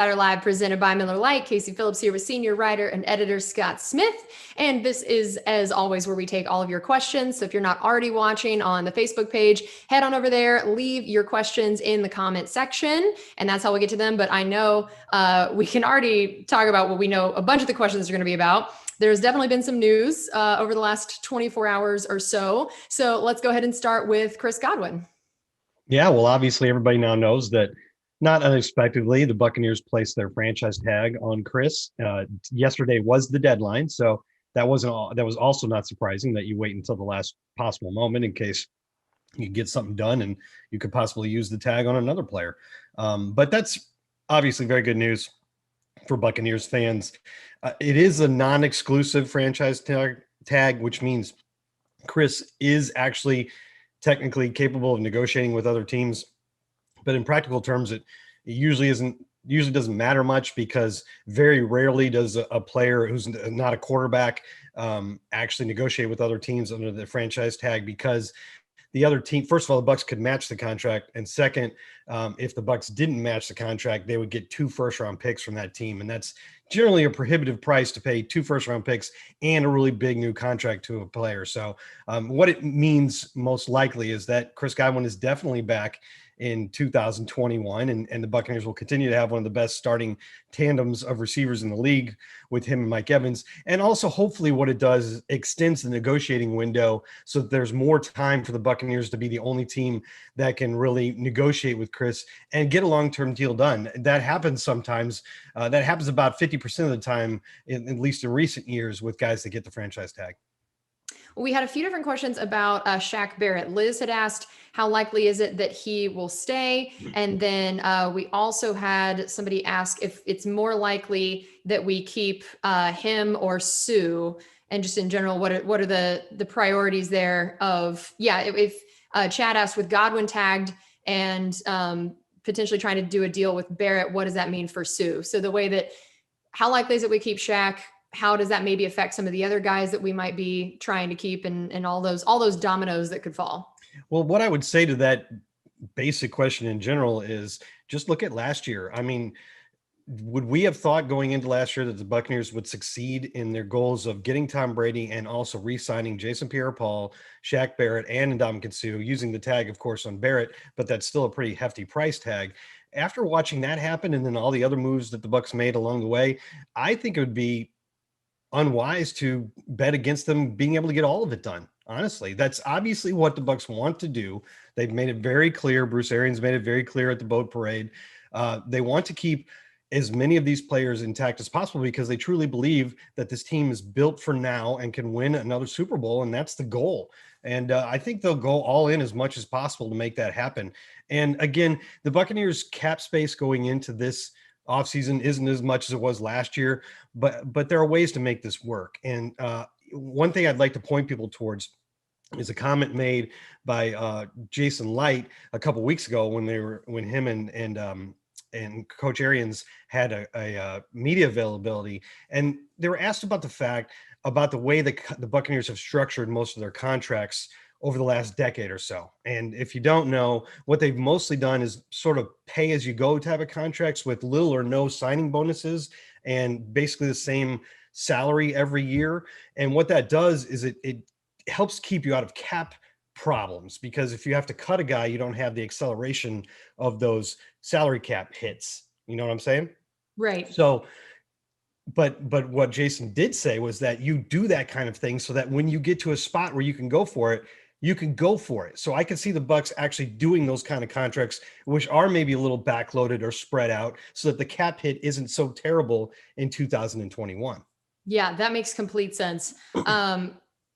Insider Live presented by Miller Lite. Casey Phillips here with senior writer and editor Scott Smith. And this is, as always, where we take all of your questions. So if you're not already watching on the Facebook page, head on over there, leave your questions in the comment section, and that's how we get to them. But I know we can already talk about what we know a bunch of the questions are going to be about. There's definitely been some news over the last 24 hours or so. So let's go ahead and start with Chris Godwin. Yeah, well, obviously everybody now knows that not unexpectedly, the Buccaneers placed their franchise tag on Chris. Yesterday was the deadline, so that was also not surprising that you wait until the last possible moment in case you get something done and you could possibly use the tag on another player. But that's obviously very good news for Buccaneers fans. It is a non-exclusive franchise tag, which means Chris is actually technically capable of negotiating with other teams, but in practical terms, it usually doesn't matter much because very rarely does a player who's not a quarterback actually negotiate with other teams under the franchise tag, because the other team, first of all, the Bucs could match the contract, and second, if the Bucs didn't match the contract, they would get 2 first-round picks from that team, and that's generally a prohibitive price to pay 2 first-round picks and a really big new contract to a player. So what it means most likely is that Chris Godwin is definitely back in 2021, and the Buccaneers will continue to have one of the best starting tandems of receivers in the league with him and Mike Evans. And also, hopefully, what it does is extends the negotiating window so that there's more time for the Buccaneers to be the only team that can really negotiate with Chris and get a long-term deal done. That happens sometimes. That happens about 50% of the time, at least in recent years, with guys that get the franchise tag. We had a few different questions about Shaq Barrett. Liz had asked, how likely is it that he will stay? And then we also had somebody ask if it's more likely that we keep him or Sue, and just in general, what are the priorities there of, if Chad asked with Godwin tagged and potentially trying to do a deal with Barrett, what does that mean for Sue? So the way that, how likely is it we keep Shaq? How does that maybe affect some of the other guys that we might be trying to keep, and all those dominoes that could fall? Well, what I would say to that basic question in general is just look at last year. I mean, would we have thought going into last year that the Buccaneers would succeed in their goals of getting Tom Brady and also re-signing Jason Pierre-Paul, Shaq Barrett, and Ndamukong Suh, using the tag, of course, on Barrett, but that's still a pretty hefty price tag. After watching that happen and then all the other moves that the Bucs made along the way, I think it would be unwise to bet against them being able to get all of it done. Honestly, that's obviously what the Bucs want to do. They've made it very clear. Bruce Arians made it very clear at the boat parade. They want to keep as many of these players intact as possible because they truly believe that this team is built for now and can win another Super Bowl, and that's the goal. And I think they'll go all in as much as possible to make that happen. And again, the Buccaneers cap space going into this offseason isn't as much as it was last year, but there are ways to make this work. And one thing I'd like to point people towards is a comment made by Jason Light a couple weeks ago when him and Coach Arians had a media availability, and they were asked about the way the Buccaneers have structured most of their contracts over the last decade or so. And if you don't know, what they've mostly done is sort of pay as you go type of contracts with little or no signing bonuses and basically the same salary every year. And what that does is it helps keep you out of cap problems, because if you have to cut a guy, you don't have the acceleration of those salary cap hits. You know what I'm saying? Right. So, but what Jason did say was that you do that kind of thing so that when you get to a spot where you can go for it, you can go for it. So I can see the Bucs actually doing those kind of contracts, which are maybe a little backloaded or spread out so that the cap hit isn't so terrible in 2021. Yeah, that makes complete sense.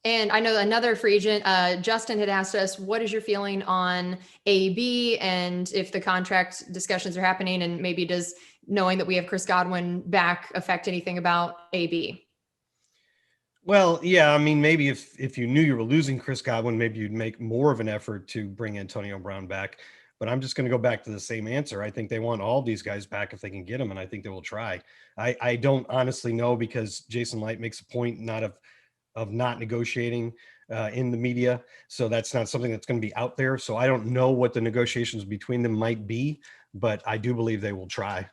And I know another free agent, Justin, had asked us, what is your feeling on AB, and if the contract discussions are happening, and maybe does knowing that we have Chris Godwin back affect anything about AB? Well, yeah, I mean, maybe if you knew you were losing Chris Godwin, maybe you'd make more of an effort to bring Antonio Brown back. But I'm just going to go back to the same answer. I think they want all these guys back if they can get them, and I think they will try. I don't honestly know, because Jason Light makes a point of not negotiating in the media. So that's not something that's going to be out there. So I don't know what the negotiations between them might be, but I do believe they will try.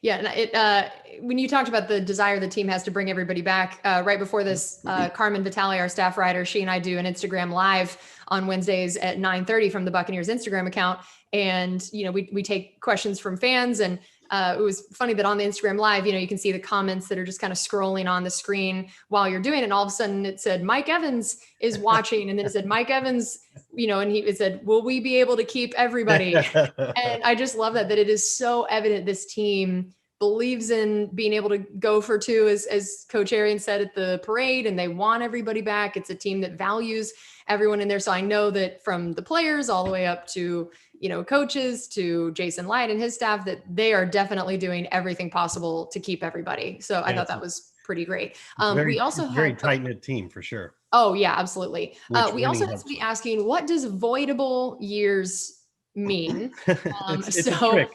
Yeah, and when you talked about the desire the team has to bring everybody back, right before this, Carmen Vitale, our staff writer, she and I do an Instagram live on Wednesdays at 9:30 from the Buccaneers Instagram account, and we take questions from fans, and it was funny that on the Instagram live, you can see the comments that are just kind of scrolling on the screen while you're doing it, and all of a sudden it said Mike Evans is watching, and then it said Mike Evans, and it said, will we be able to keep everybody? And I just love that it is so evident this team believes in being able to go for two, as Coach Arian said at the parade, and they want everybody back. It's a team that values everyone in there. So I know that from the players all the way up to, coaches, to Jason Light and his staff, that they are definitely doing everything possible to keep everybody. So I thought that was pretty great. We also had very tight-knit team for sure. Oh yeah, absolutely. We also had somebody asking, what does voidable years mean? It's a trick.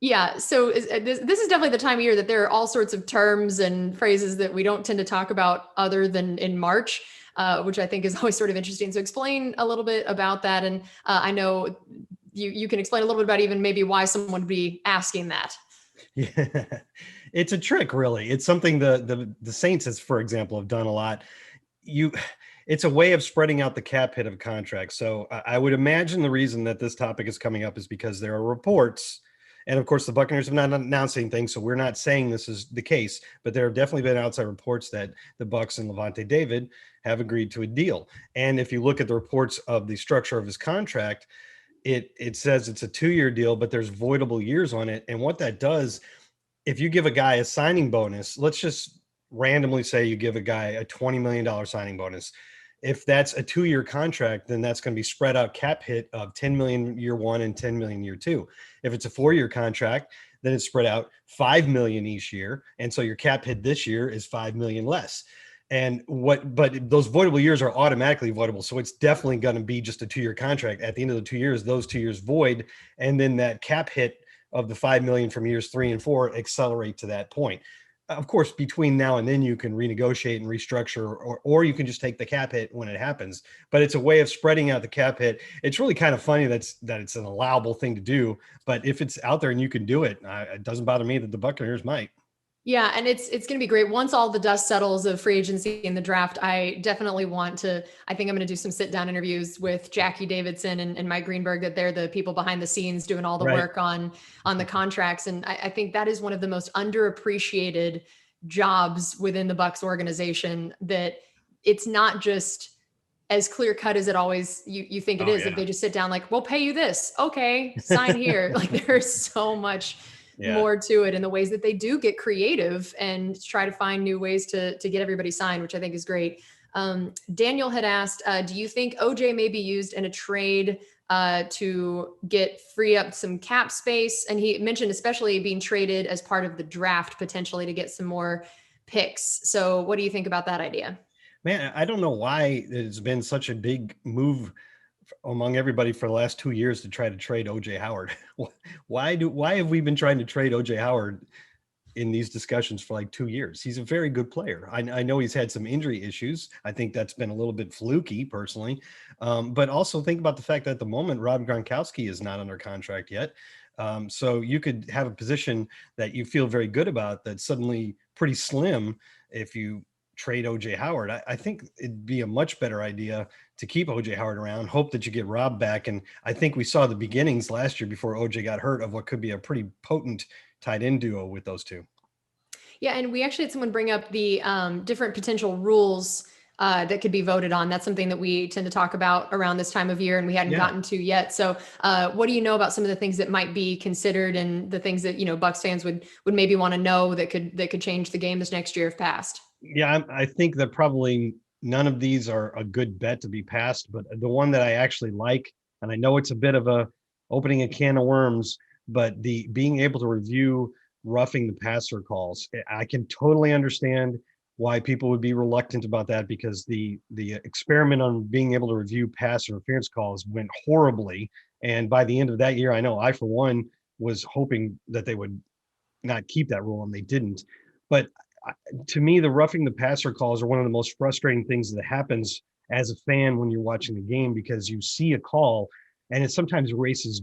Yeah, so this is definitely the time of year that there are all sorts of terms and phrases that we don't tend to talk about other than in March, which I think is always sort of interesting. So explain a little bit about that. And I know you can explain a little bit about even maybe why someone would be asking that. Yeah, it's a trick, really. It's something the Saints, has, for example, have done a lot. It's a way of spreading out the cap hit of contracts. So I would imagine the reason that this topic is coming up is because there are reports. And of course, the Buccaneers have not announced anything, so we're not saying this is the case. But there have definitely been outside reports that the Bucs and Levante David have agreed to a deal. And if you look at the reports of the structure of his contract, it says it's a 2-year deal, but there's voidable years on it. And what that does, if you give a guy a signing bonus, let's just randomly say you give a guy a $20 million signing bonus. If that's a 2-year contract, then that's going to be spread out cap hit of 10 million year one and 10 million year two. If it's a 4-year contract, then it's spread out 5 million each year. And so your cap hit this year is 5 million less. But those voidable years are automatically voidable. So it's definitely going to be just a 2-year contract. At the end of the 2 years, those 2 years void. And then that cap hit of the 5 million from years 3 and 4 accelerate to that point. Of course, between now and then you can renegotiate and restructure, or you can just take the cap hit when it happens. But it's a way of spreading out the cap hit. It's really kind of funny that it's an allowable thing to do. But if it's out there and you can do it, it doesn't bother me that the Buccaneers might. Yeah, and it's going to be great once all the dust settles of free agency and the draft. I definitely want to. I think I'm going to do some sit down interviews with Jackie Davidson and Mike Greenberg, that they're the people behind the scenes doing all the work on the contracts. And I think that is one of the most underappreciated jobs within the Bucs organization. That it's not just as clear cut as it always you think it is. If they just sit down like, we'll pay you this, okay, sign here. Like there's so much more to it, and the ways that they do get creative and try to find new ways to get everybody signed, which I think is great. Daniel had asked, do you think OJ may be used in a trade to free up some cap space? And he mentioned especially being traded as part of the draft, potentially to get some more picks. So what do you think about that idea? Man, I don't know why it's been such a big move among everybody for the last 2 years to try to trade OJ Howard. Why have we been trying to trade OJ Howard in these discussions for like 2 years? He's a very good player. I know he's had some injury issues. I think that's been a little bit fluky personally. But also think about the fact that at the moment, Rob Gronkowski is not under contract yet. So you could have a position that you feel very good about that's suddenly pretty slim if you trade OJ Howard. I think it'd be a much better idea to keep OJ Howard around, hope that you get Rob back. And I think we saw the beginnings last year before OJ got hurt of what could be a pretty potent tight end duo with those two. Yeah, and we actually had someone bring up the different potential rules that could be voted on. That's something that we tend to talk about around this time of year, and we hadn't gotten to yet. So what do you know about some of the things that might be considered, and the things that, Bucs fans would maybe want to know that could change the game this next year if passed? Yeah, I think that probably none of these are a good bet to be passed, but the one that I actually like, and I know it's a bit of a opening a can of worms, but the being able to review roughing the passer calls, I can totally understand why people would be reluctant about that, because the experiment on being able to review pass interference calls went horribly. And by the end of that year, I know I, for one, was hoping that they would not keep that rule, and they didn't. But to me, the roughing the passer calls are one of the most frustrating things that happens as a fan when you're watching the game, because you see a call and it sometimes erases,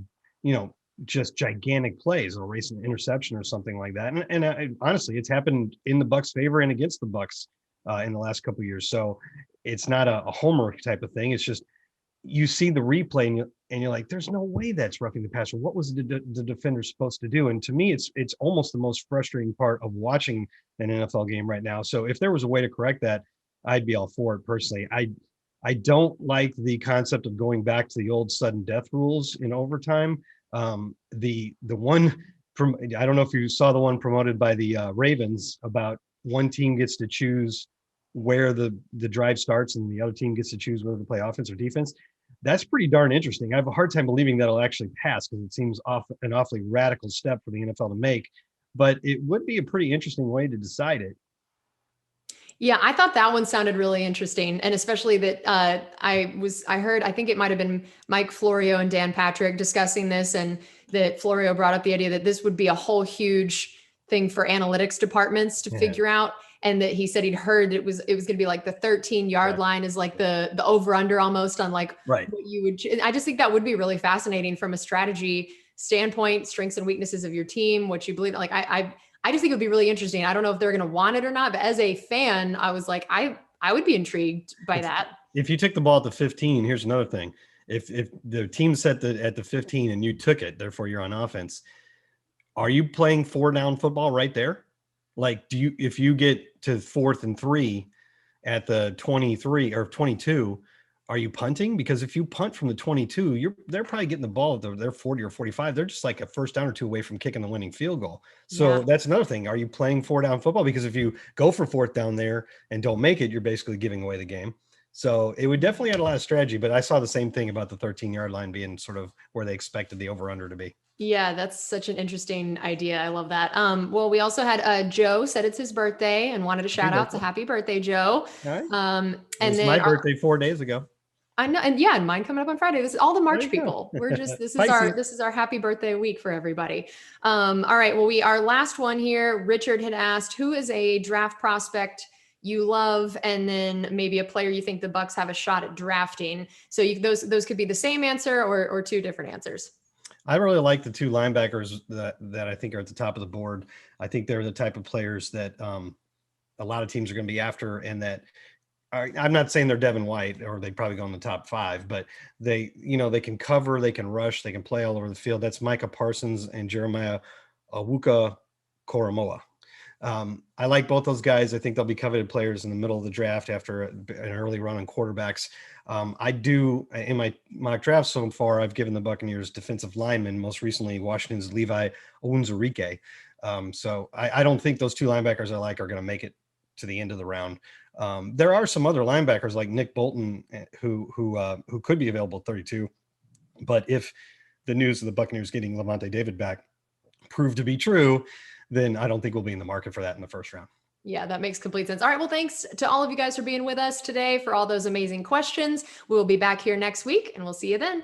just gigantic plays, or race an interception or something like that. And honestly, it's happened in the Bucs' favor and against the Bucs in the last couple of years. So it's not a homer type of thing. It's just you see the replay and you're like, there's no way that's roughing the passer. What was the defender supposed to do? And to me, it's almost the most frustrating part of watching an NFL game right now. So if there was a way to correct that, I'd be all for it personally. I don't like the concept of going back to the old sudden death rules in overtime. The one from, I don't know if you saw the one promoted by the Ravens about one team gets to choose where the drive starts and the other team gets to choose whether to play offense or defense. That's pretty darn interesting. I have a hard time believing that'll actually pass because it seems an awfully radical step for the NFL to make, but it would be a pretty interesting way to decide it. Yeah, I thought that one sounded really interesting, and especially that I heard, I think it might have been Mike Florio and Dan Patrick discussing this, and that Florio brought up the idea that this would be a whole huge thing for analytics departments to Yeah. figure out, and that he said he'd heard it was going to be like the 13-yard Right. line is like the over under almost on like Right. what you would. I just think that would be really fascinating from a strategy standpoint, strengths and weaknesses of your team, what you believe. Like I just think it would be really interesting. I don't know if they're going to want it or not, but as a fan, I was like, I would be intrigued by that. If you took the ball at the 15, here's another thing. If the team set at the 15 and you took it, therefore you're on offense, are you playing 4-down football right there? Like, if you get to 4th and 3 at the 23 or 22, are you punting? Because if you punt from the 22, they're probably getting the ball at their 40 or 45. They're just like a first down or two away from kicking the winning field goal. So that's another thing. Are you playing 4-down football? Because if you go for 4th down there and don't make it, you're basically giving away the game. So it would definitely add a lot of strategy, but I saw the same thing about the 13-yard line being sort of where they expected the over-under to be. Yeah, that's such an interesting idea. I love that. Well, we also had Joe said it's his birthday and wanted a shout out. So happy birthday, Joe. All right. And then my birthday 4 days ago. I know, and yeah, and mine coming up on Friday. This is all the March people. We're just this is our happy birthday week for everybody. All right. Well, our last one here. Richard had asked, who is a draft prospect you love, and then maybe a player you think the Bucs have a shot at drafting. So those could be the same answer or two different answers. I really like the two linebackers that I think are at the top of the board. I think they're the type of players that a lot of teams are going to be after, and that I'm not saying they're Devin White or they'd probably go in the top 5, but they can cover, they can rush, they can play all over the field. That's Micah Parsons and Jeremiah Owuka-Koramoah. I like both those guys. I think they'll be coveted players in the middle of the draft after an early run on quarterbacks. I do, in my mock draft so far, I've given the Buccaneers defensive linemen, most recently Washington's Levi Onwuzurike. So I don't think those two linebackers I like are going to make it to the end of the round. There are some other linebackers like Nick Bolton who could be available at 32. But if the news of the Buccaneers getting Lavonte David back proved to be true, then I don't think we'll be in the market for that in the first round. Yeah, that makes complete sense. All right. Well, thanks to all of you guys for being with us today, for all those amazing questions. We will be back here next week, and we'll see you then.